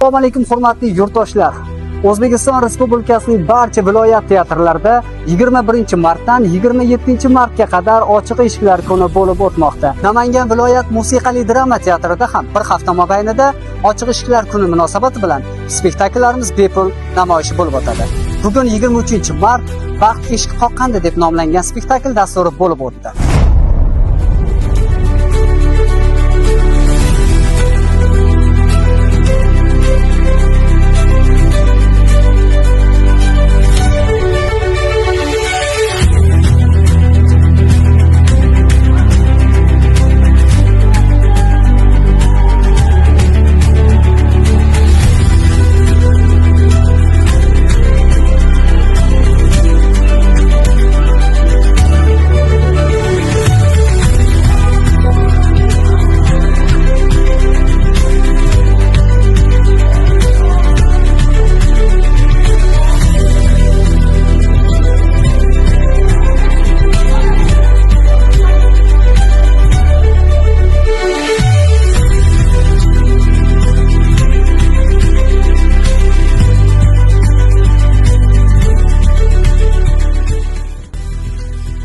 Assalomu alaykum hurmatli yurtdoshlar. O'zbekiston Respublikasining barcha viloyat teatrlarida 21-martdan 27-martga qadar ochiq eshiklar kuni bo'lib o'tmoqda. Namangan viloyat musiqali drama teatrida ham bir hafta mobaynida ochiq eshiklar kuni munosabati bilan spektakllarimiz bepul namoyish bo'lib o'tadi. Bugun 23-mart Baxt eshik qoqqandi deb nomlangan spektakl dasturi bo'lib o'tdi.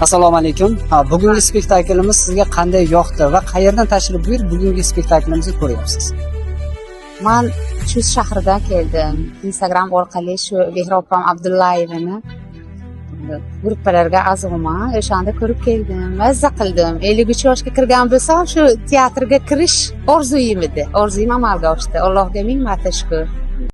Assalomu alaykum. Bugungi spektaklimiz sizga qanday yoqdi va qayerdan tashrif buyurib bugungi spektaklimizni ko'ryapsiz? Men Chust shahridan keldim. Instagram orqali shu Behrobom Abdullayevani gruppalarga a'zoman. O'shanda ko'rib keldim, mazza qildim. 53 yoshga kirgan bo'lsam, shu teatrga kirish orzuyim edi. Orzuyim amalga oshdi. Allohga ming marta shukr.